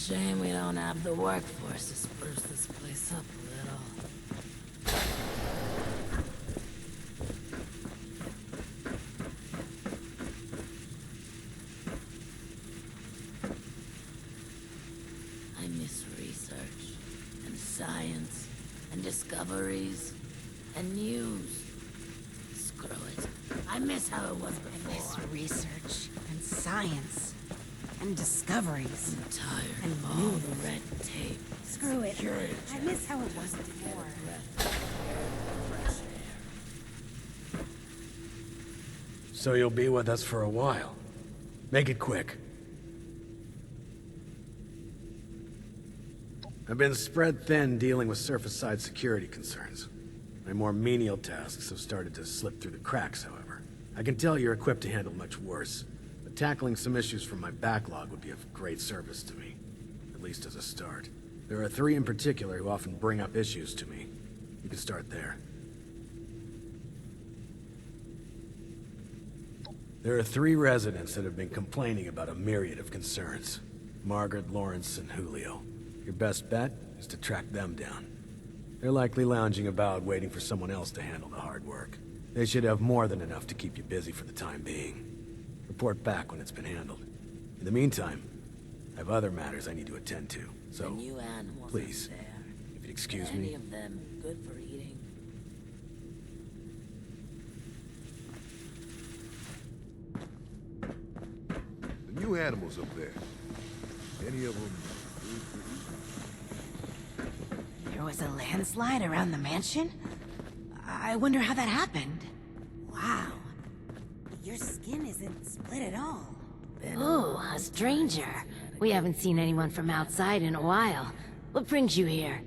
Shame we don't have the workforce to spruce this place up a little. I miss research, and science, and discoveries, and news. Screw it. I miss how it was before. I miss research, and science, and discoveries. I'm tired and of all the red tape. Screw it. I miss how it was before. So you'll be with us for a while. Make it quick. I've been spread thin dealing with surface-side security concerns. My more menial tasks have started to slip through the cracks, however. I can tell you're equipped to handle much worse, but tackling some issues from my backlog would be of great service to me, at least as a start. There are 3 in particular who often bring up issues to me. You can start there. There are 3 residents that have been complaining about a myriad of concerns. Margaret, Lawrence, and Julio. Your best bet is to track them down. They're likely lounging about waiting for someone else to handle the hard work. They should have more than enough to keep you busy for the time being. Report back when it's been handled. In the meantime, I have other matters I need to attend to, so new animals please, there. if you'd excuse Any me. of them good for eating? The new animals up there. Any of them food for eating? There was a landslide around the mansion? I wonder how that happened. Wow. Your skin isn't split at all. Ooh, a stranger. We haven't seen anyone from outside in a while. What brings you here?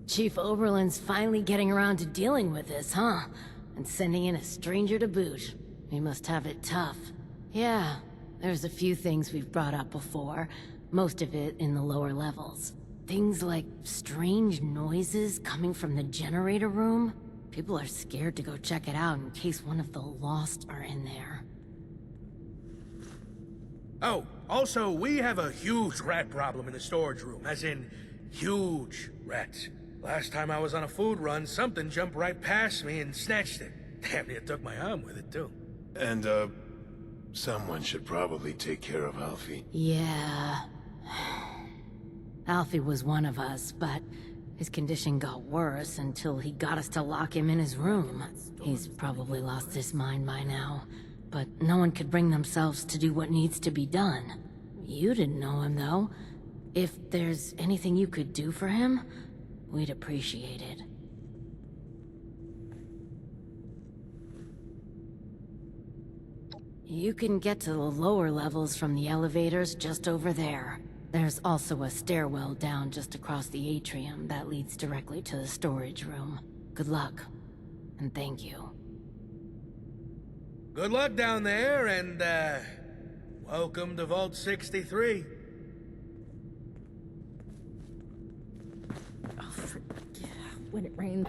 Chief Oberlin's finally getting around to dealing with this, huh? And sending in a stranger to boot. We must have it tough. Yeah, there's a few things we've brought up before. Most of it in the lower levels. Things like strange noises coming from the generator room. People are scared to go check it out in case one of the Lost are in there. Oh, also, we have a huge rat problem in the storage room, as in, huge rats. Last time I was on a food run, something jumped right past me and snatched it. Damn near took my arm with it, too. And, someone should probably take care of Alfie. Yeah. Alfie was one of us, but his condition got worse until he got us to lock him in his room. He's probably lost his mind by now, but no one could bring themselves to do what needs to be done. You didn't know him, though. If there's anything you could do for him, we'd appreciate it. You can get to the lower levels from the elevators just over there. There's also a stairwell down just across the atrium that leads directly to the storage room. Good luck, and thank you. Good luck down there, and, welcome to Vault 63. Oh, yeah, when it rains.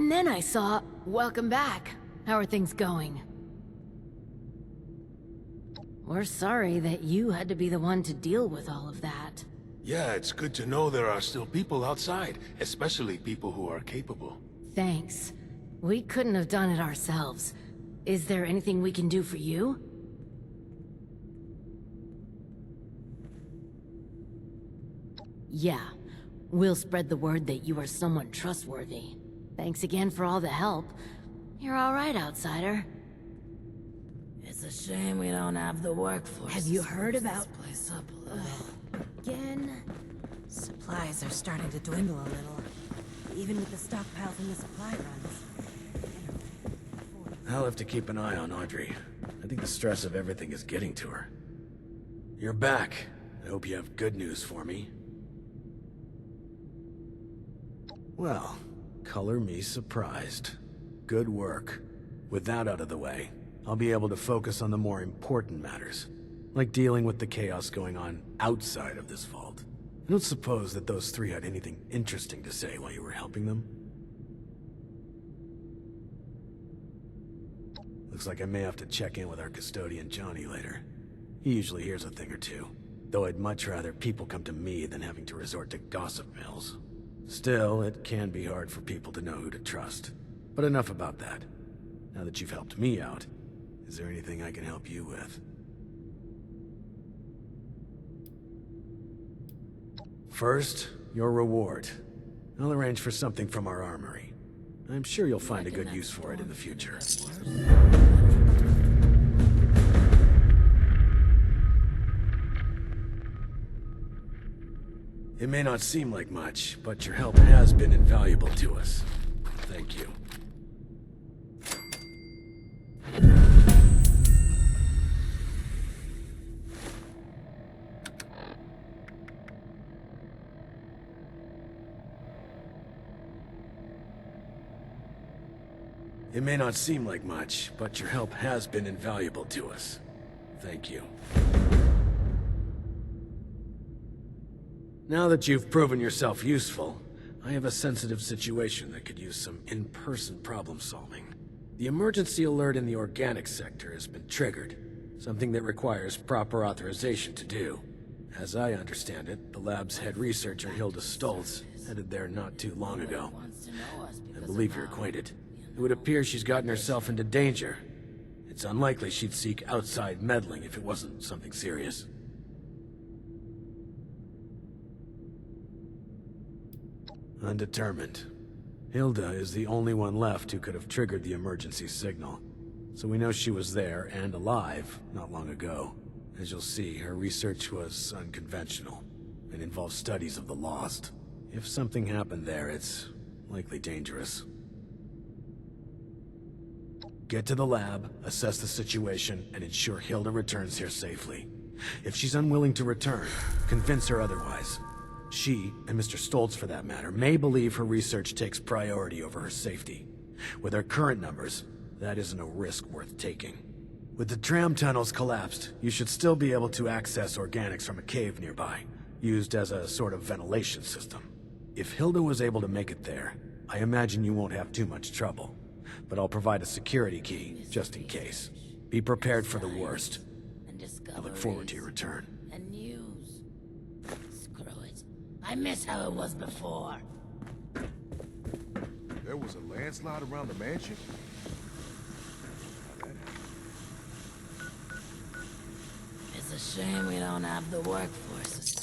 And then I saw... Welcome back. How are things going? We're sorry that you had to be the one to deal with all of that. Yeah, it's good to know there are still people outside, especially people who are capable. Thanks. We couldn't have done it ourselves. Is there anything we can do for you? Yeah. We'll spread the word that you are someone trustworthy. Thanks again for all the help. You're all right, outsider. It's a shame we don't have the workforce. Have you to heard spruce about- this place up a little? Again? Supplies are starting to dwindle a little. Even with the stockpile from the supply runs. I'll have to keep an eye on Audrey. I think the stress of everything is getting to her. You're back. I hope you have good news for me. Well, color me surprised. Good work. With that out of the way, I'll be able to focus on the more important matters, like dealing with the chaos going on outside of this vault. I don't suppose that those three had anything interesting to say while you were helping them? Looks like I may have to check in with our custodian Johnny later. He usually hears a thing or two, though I'd much rather people come to me than having to resort to gossip mills. Still, it can be hard for people to know who to trust. But enough about that. Now that you've helped me out, is there anything I can help you with? First, your reward. I'll arrange for something from our armory. I'm sure you'll find a good use for it in the future. It may not seem like much, but your help has been invaluable to us. Thank you. It may not seem like much, but your help has been invaluable to us. Thank you. Now that you've proven yourself useful, I have a sensitive situation that could use some in-person problem solving. The emergency alert in the organic sector has been triggered, something that requires proper authorization to do. As I understand it, the lab's head researcher Hilda Stoltz headed there not too long ago. Wants to know us I because believe of you're how- acquainted. It would appear she's gotten herself into danger. It's unlikely she'd seek outside meddling if it wasn't something serious. Undetermined. Hilda is the only one left who could have triggered the emergency signal. So we know she was there and alive not long ago. As you'll see, her research was unconventional and involved studies of the lost. If something happened there, it's likely dangerous. Get to the lab, assess the situation, and ensure Hilda returns here safely. If she's unwilling to return, convince her otherwise. She, and Mr. Stoltz for that matter, may believe her research takes priority over her safety. With her current numbers, that isn't a risk worth taking. With the tram tunnels collapsed, you should still be able to access organics from a cave nearby, used as a sort of ventilation system. If Hilda was able to make it there, I imagine you won't have too much trouble. But I'll provide a security key, just in case. Be prepared for the worst. And I look forward to your return. and news. Screw it. I miss how it was before. There was a landslide around the mansion? Now that It's a shame we don't have the workforce.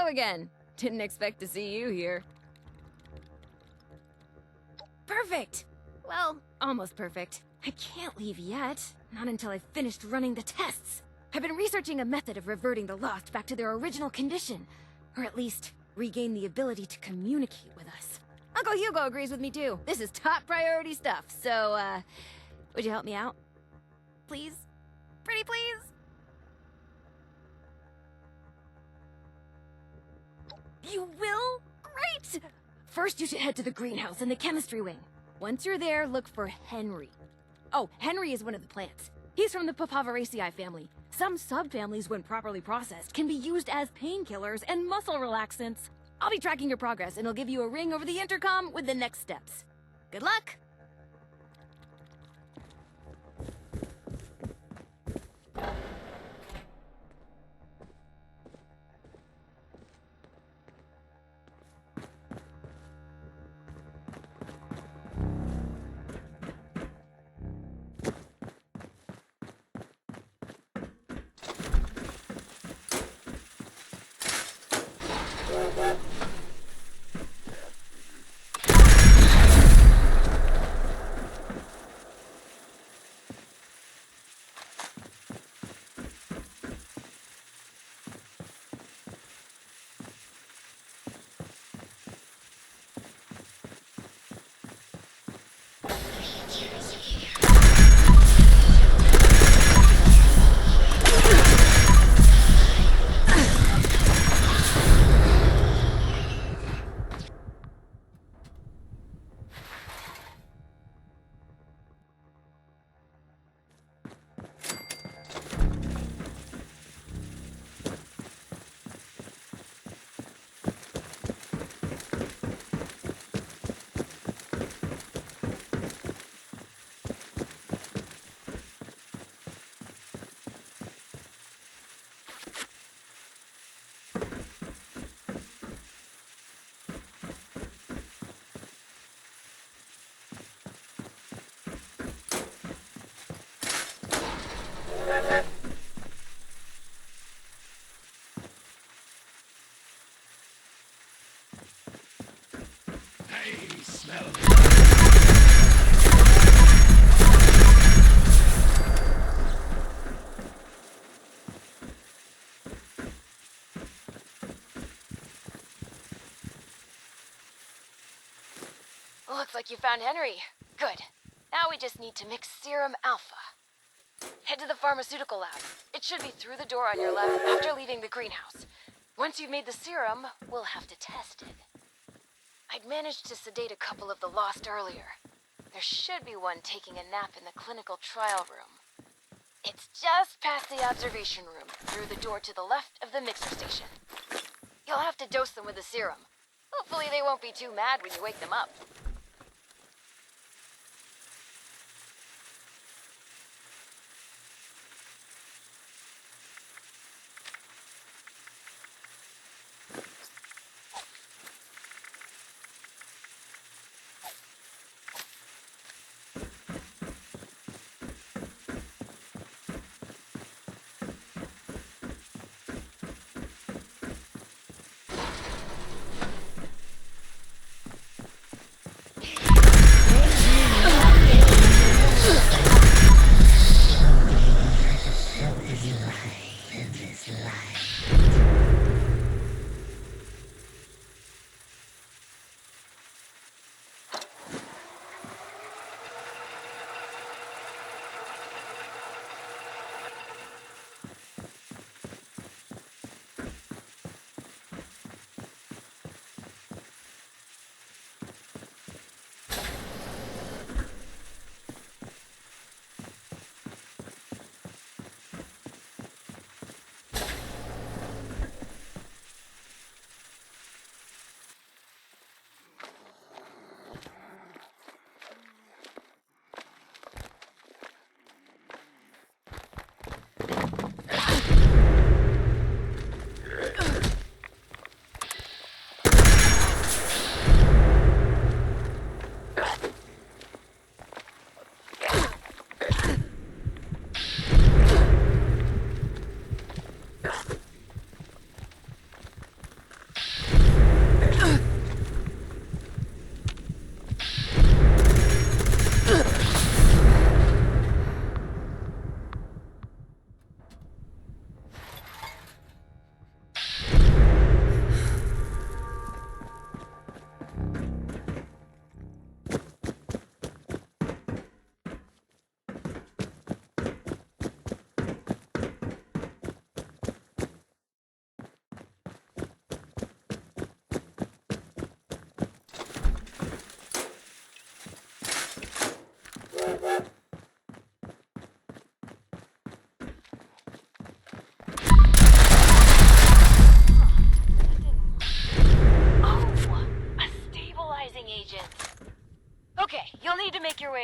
Hello again. Didn't expect to see you here. Perfect! Well, almost perfect. I can't leave yet. Not until I've finished running the tests. I've been researching a method of reverting the Lost back to their original condition. Or at least, regain the ability to communicate with us. Uncle Hugo agrees with me too. This is top priority stuff, so, would you help me out? Please? Pretty please? You will? Great! First, you should head to the greenhouse in the chemistry wing. Once you're there, look for Henry. Oh, Henry is one of the plants. He's from the Papaveraceae family. Some subfamilies, when properly processed, can be used as painkillers and muscle relaxants. I'll be tracking your progress, and I'll give you a ring over the intercom with the next steps. Good luck! Looks like you found Henry. Good. Now we just need to mix Serum Alpha. Head to the pharmaceutical lab. It should be through the door on your left after leaving the greenhouse. Once you've made the serum, we'll have to test it. I'd managed to sedate a couple of the Lost earlier. There should be one taking a nap in the clinical trial room. It's just past the observation room, through the door to the left of the mixer station. You'll have to dose them with the serum. Hopefully they won't be too mad when you wake them up.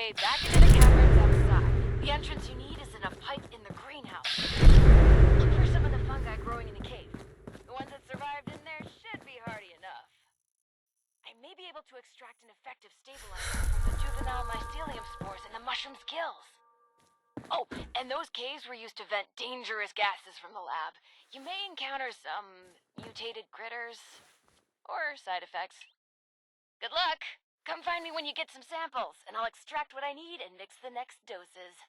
way back into the caverns outside. The entrance you need is in a pipe in the greenhouse. Look for some of the fungi growing in the cave. The ones that survived in there should be hardy enough. I may be able to extract an effective stabilizer from the juvenile mycelium spores in the mushroom's gills. Oh, and those caves were used to vent dangerous gases from the lab. You may encounter some mutated critters or side effects. Good luck! Come find me when you get some samples, and I'll extract what I need and mix the next doses.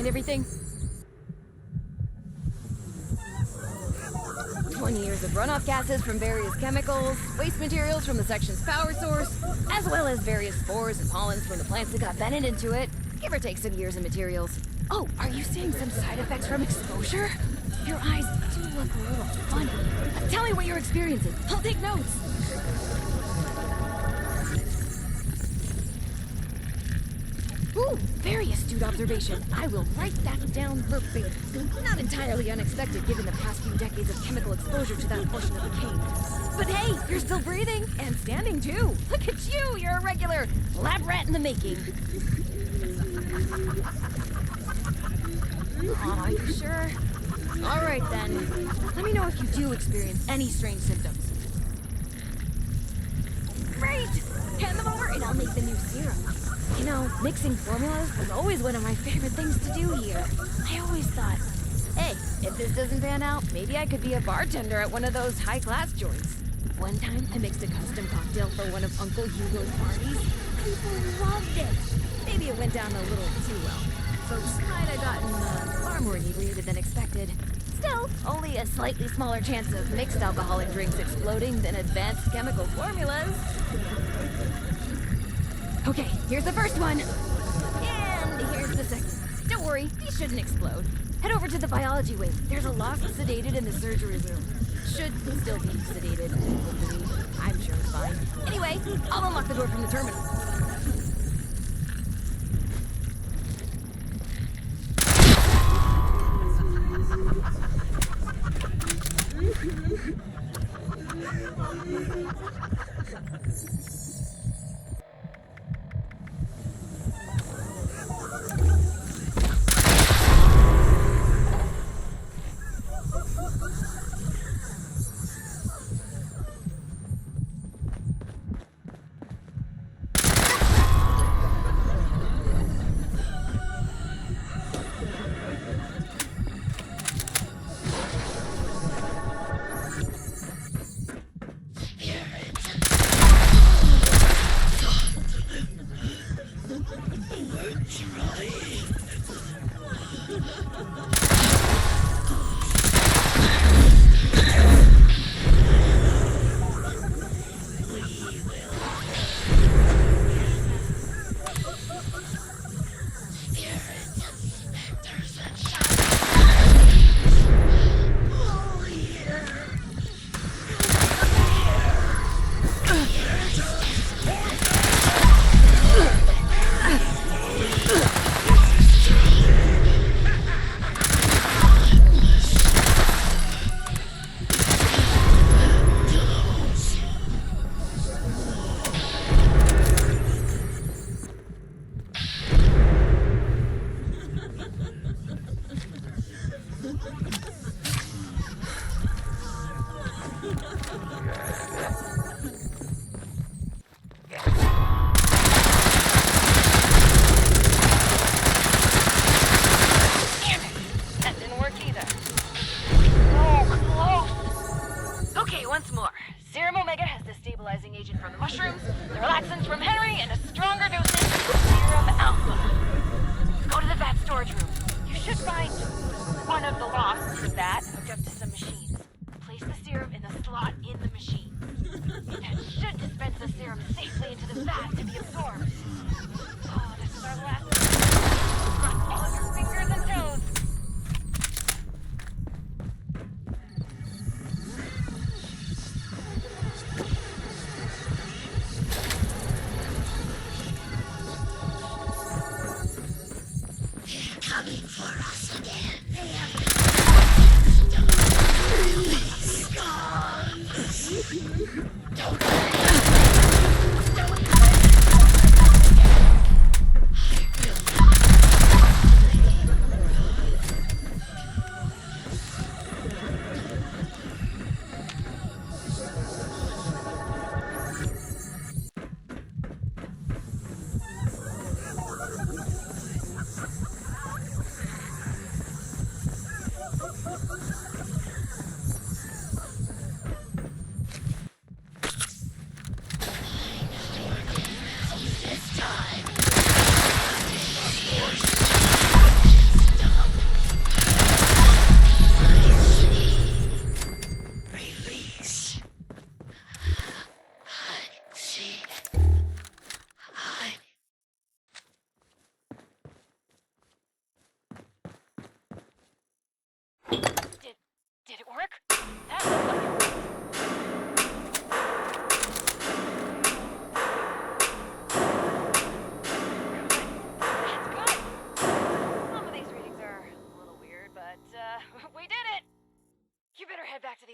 find everything? 20 years of runoff gases from various chemicals, waste materials from the section's power source, as well as various spores and pollens from the plants that got bedded into it. Give or take some years and materials. Oh, are you seeing some side effects from exposure? Your eyes do look a little funny. Tell me what you're experiencing. I'll take notes. Ooh, very astute observation. I will write that down verbatim. Not entirely unexpected given the past few decades of chemical exposure to that portion of the cave. But hey, you're still breathing and standing too. Look at you, you're a regular lab rat in the making. Aw, you sure? All right then. Let me know if you do experience any strange symptoms. Great! Hand them over and I'll make the new serum. You know, mixing formulas was always one of my favorite things to do here. I always thought, hey, if this doesn't pan out, maybe I could be a bartender at one of those high-class joints. One time, I mixed a custom cocktail for one of Uncle Hugo's parties. People loved it. Maybe it went down a little too well. Folks might have gotten far more inebriated than expected. Still, only a slightly smaller chance of mixed alcoholic drinks exploding than advanced chemical formulas. Okay, here's the first one. And here's the second. Don't worry, these shouldn't explode. Head over to the biology wing. There's a lost sedated in the surgery room. Should still be sedated, hopefully. I'm sure it's fine. Anyway, I'll unlock the door from the terminal.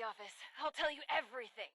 the office. I'll tell you everything.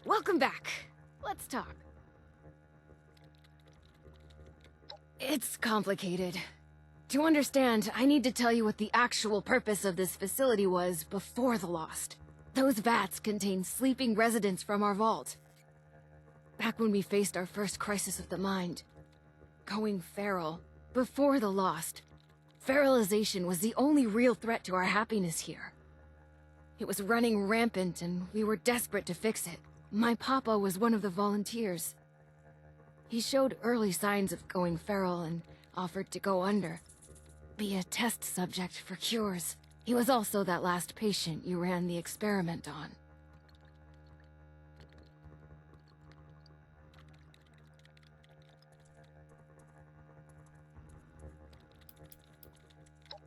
Welcome back. Let's talk. It's complicated. To understand, I need to tell you what the actual purpose of this facility was before the Lost. Those vats contain sleeping residents from our vault. Back when we faced our first crisis of the mind. Going feral. Before the Lost. Feralization was the only real threat to our happiness here. It was running rampant and we were desperate to fix it. My papa was one of the volunteers. He showed early signs of going feral and offered to go under. Be a test subject for cures. He was also that last patient you ran the experiment on.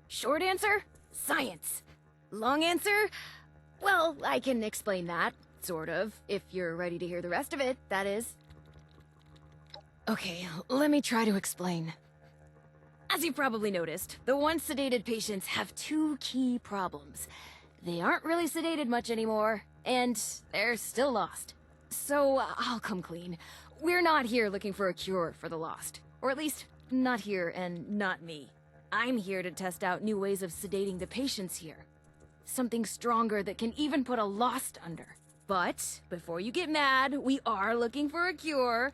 Short answer? Science. Long answer? Well, I can explain that. Sort of, if you're ready to hear the rest of it, that is. Okay, let me try to explain. As you've probably noticed, the once sedated patients have two key problems. They aren't really sedated much anymore, and they're still lost. So, I'll come clean. We're not here looking for a cure for the Lost. Or at least, not here and not me. I'm here to test out new ways of sedating the patients here. Something stronger that can even put a Lost under. But, before you get mad, we are looking for a cure.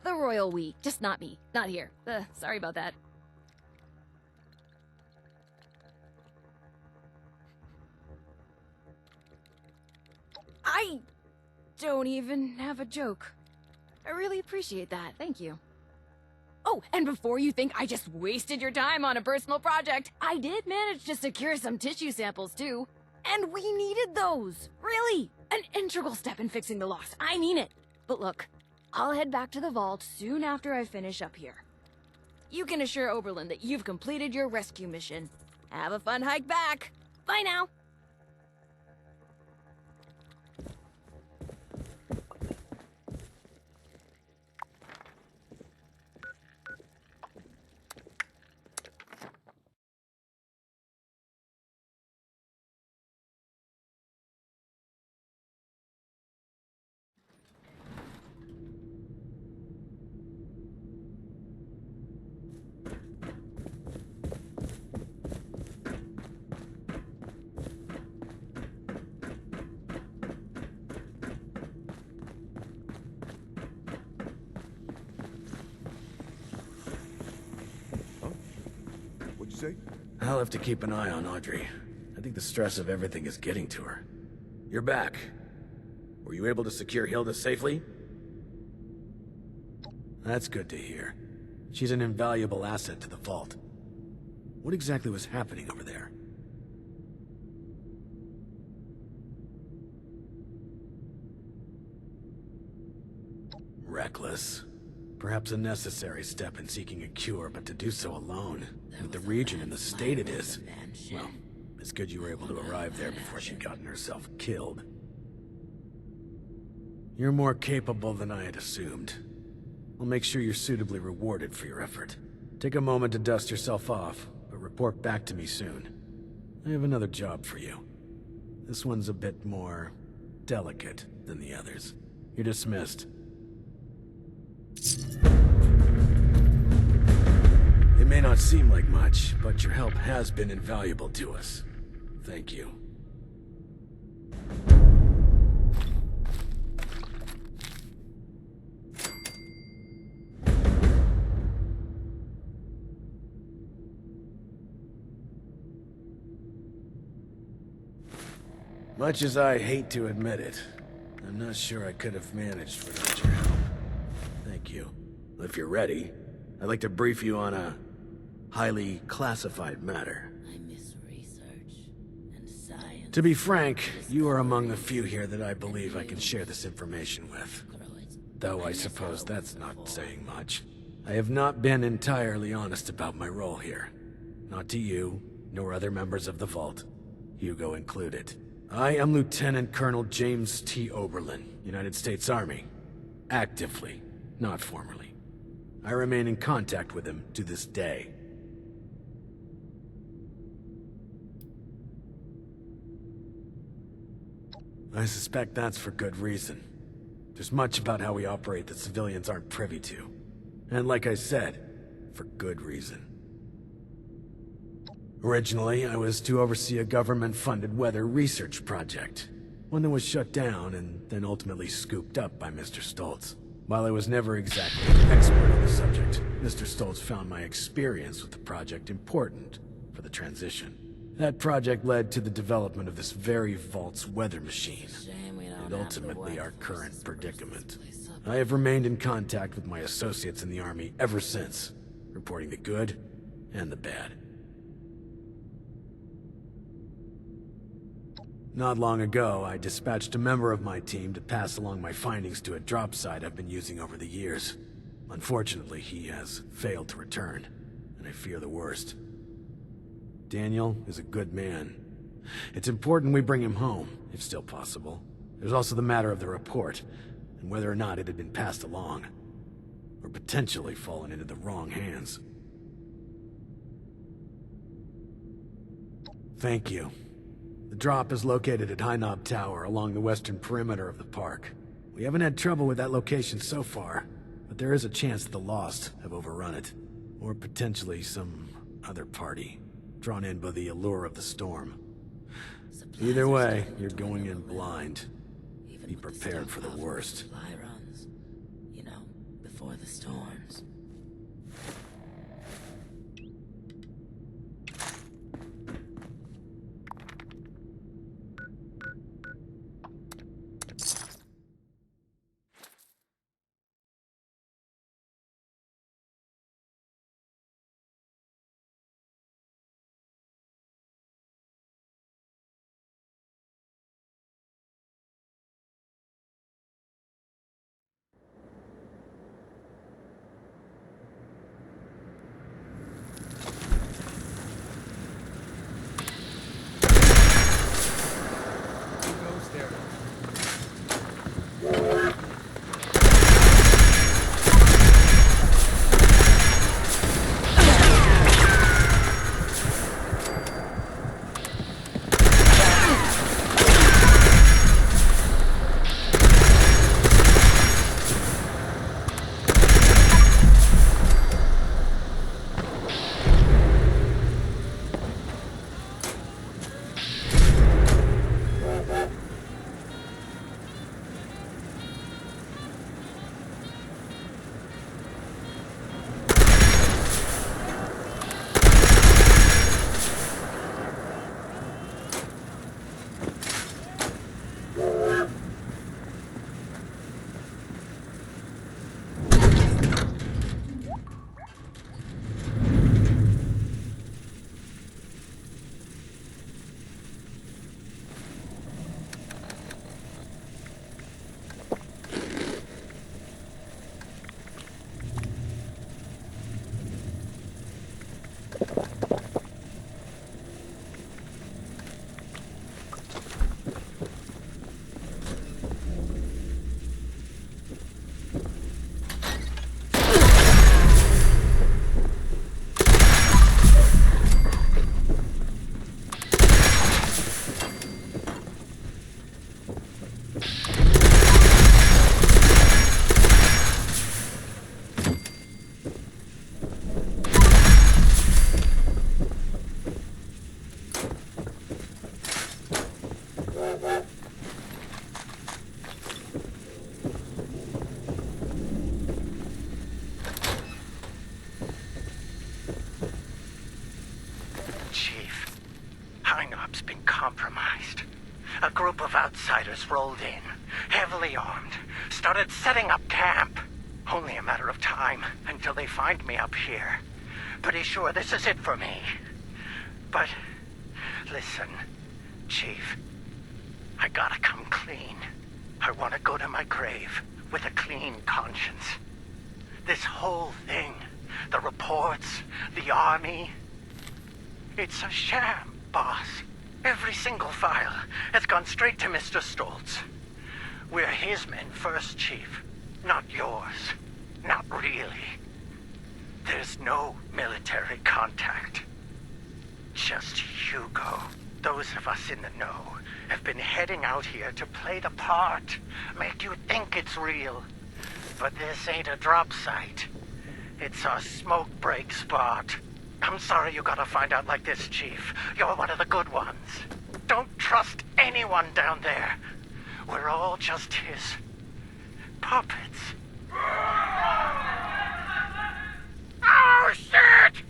The royal we, just not me, not here. Sorry about that. I don't even have a joke. I really appreciate that, thank you. Oh, and before you think I just wasted your time on a personal project, I did manage to secure some tissue samples too. And we needed those! Really! An integral step in fixing the Lost, I mean it! But look, I'll head back to the vault soon after I finish up here. You can assure Oberlin that you've completed your rescue mission. Have a fun hike back! Bye now! Say? I'll have to keep an eye on Audrey. I think the stress of everything is getting to her. You're back. Were you able to secure Hilda safely? That's good to hear. She's an invaluable asset to the vault. What exactly was happening over there? Reckless. Perhaps a necessary step in seeking a cure, but to do so alone, with the region and the state it is, well, it's good you were able to arrive there before she'd gotten herself killed. You're more capable than I had assumed. I'll make sure you're suitably rewarded for your effort. Take a moment to dust yourself off, but report back to me soon. I have another job for you. This one's a bit more delicate than the others. You're dismissed. It may not seem like much, but your help has been invaluable to us. Thank you. Much as I hate to admit it, I'm not sure I could have managed without your help. Thank you. If you're ready, I'd like to brief you on a highly classified matter. I miss research and science. To be frank, you are among the few here that I believe I can share this information with. Though I suppose that's not saying much. I have not been entirely honest about my role here. Not to you, nor other members of the Vault, Hugo included. I am Lieutenant Colonel James T. Oberlin, United States Army. Actively, not formally. I remain in contact with him to this day. I suspect that's for good reason. There's much about how we operate that civilians aren't privy to. And like I said, for good reason. Originally, I was to oversee a government-funded weather research project. One that was shut down and then ultimately scooped up by Mr. Stoltz. While I was never exactly an expert on the subject, Mr. Stoltz found my experience with the project important for the transition. That project led to the development of this very Vault's weather machine, and ultimately our current predicament. I have remained in contact with my associates in the Army ever since, reporting the good and the bad. Not long ago, I dispatched a member of my team to pass along my findings to a drop site I've been using over the years. Unfortunately, he has failed to return, and I fear the worst. Daniel is a good man. It's important we bring him home, if still possible. There's also the matter of the report, and whether or not it had been passed along, or potentially fallen into the wrong hands. Thank you. The drop is located at High Knob Tower along the western perimeter of the park. We haven't had trouble with that location so far, but there is a chance that the Lost have overrun it. Or potentially some other party, drawn in by the allure of the storm. Either way, you're going in blind. Be prepared for the worst. Supply runs, you know, before the storms. job's been compromised. A group of outsiders rolled in, heavily armed, started setting up camp. Only a matter of time until they find me up here. Pretty sure this is it for me. But, listen, Chief, I gotta come clean. I want to go to my grave with a clean conscience. This whole thing, the reports, the army, it's a sham, boss. Every single file has gone straight to Mr. Stoltz. We're his men first, Chief, not yours. Not really. There's no military contact. Just Hugo. Those of us in the know have been heading out here to play the part, make you think it's real. But this ain't a drop site. It's a smoke break spot. I'm sorry you gotta find out like this, Chief. You're one of the good ones. Don't trust anyone down there. We're all just his puppets. Oh, shit!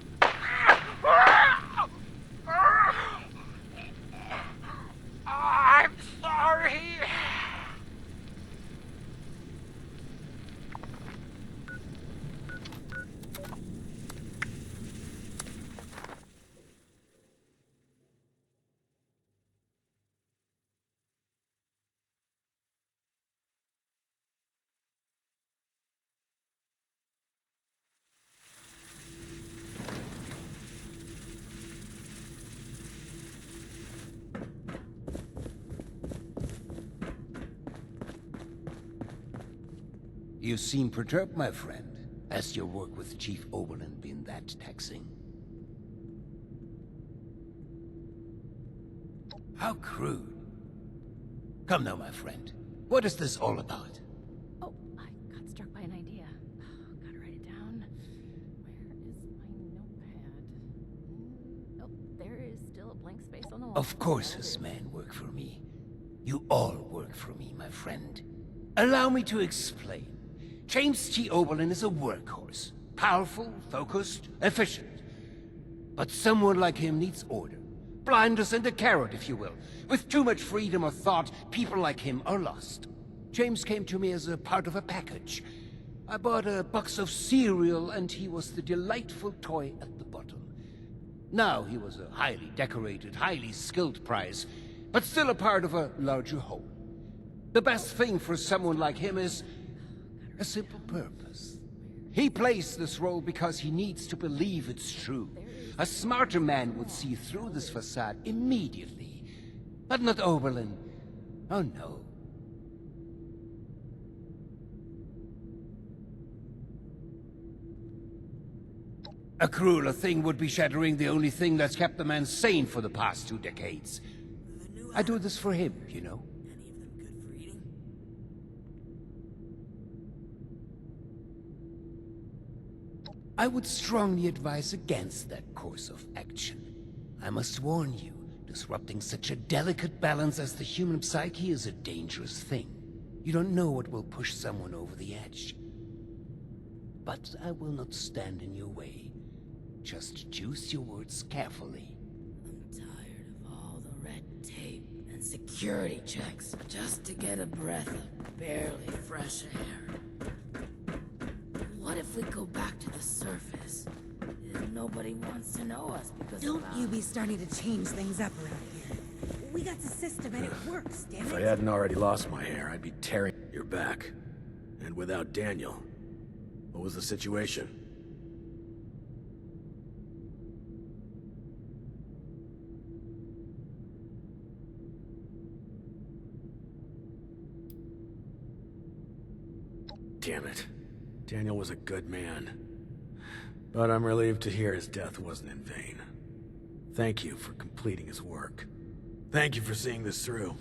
I'm sorry. You seem perturbed, my friend. Has your work with Chief Oberlin been that taxing? How crude. Come now, my friend. What is this all about? Oh, I got struck by an idea. Gotta write it down. Where is my notepad? Oh, there is still a blank space on the wall. Of course this man worked for me. You all work for me, my friend. Allow me to explain. James T. Oberlin is a workhorse. Powerful, focused, efficient. But someone like him needs order. Blinders and a carrot, if you will. With too much freedom of thought, people like him are lost. James came to me as a part of a package. I bought a box of cereal, and he was the delightful toy at the bottom. Now he was a highly decorated, highly skilled prize, but still a part of a larger whole. The best thing for someone like him is a simple purpose. He plays this role because he needs to believe it's true. A smarter man would see through this facade immediately. But not Oberlin. Oh no. A crueler thing would be shattering the only thing that's kept the man sane for the past 2 decades. I do this for him, you know. I would strongly advise against that course of action. I must warn you, disrupting such a delicate balance as the human psyche is a dangerous thing. You don't know what will push someone over the edge. But I will not stand in your way. Just choose your words carefully. I'm tired of all the red tape and security checks just to get a breath of barely fresh air. What if we go back to the surface? Nobody wants to know us because Don't you be starting to change things up around here. We got the system and it works, damn it. If I hadn't already lost my hair, I'd be tearing your back. And without Daniel, what was the situation? Damn it. Daniel was a good man. But I'm relieved to hear his death wasn't in vain. Thank you for completing his work. Thank you for seeing this through.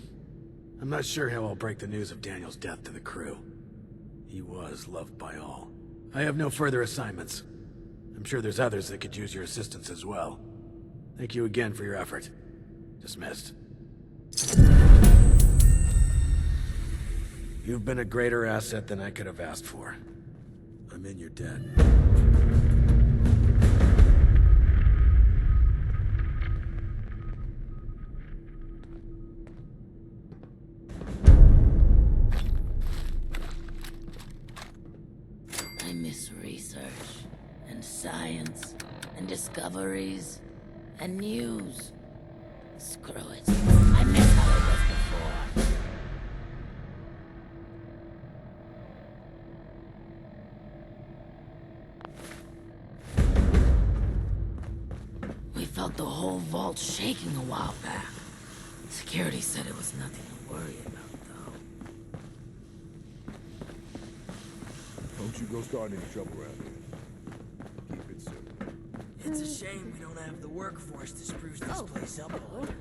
I'm not sure how I'll break the news of Daniel's death to the crew. He was loved by all. I have no further assignments. I'm sure there's others that could use your assistance as well. Thank you again for your effort. Dismissed. You've been a greater asset than I could have asked for. I'm in your debt. discoveries and news. Screw it. I miss how it was before. We felt the whole vault shaking a while back. Security said it was nothing to worry about, though. Don't you go starting any trouble around here. Keep it simple. It's a shame we don't have the workforce to spruce this place up a little.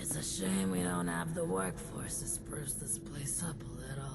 It's a shame we don't have the workforce to spruce this place up a little.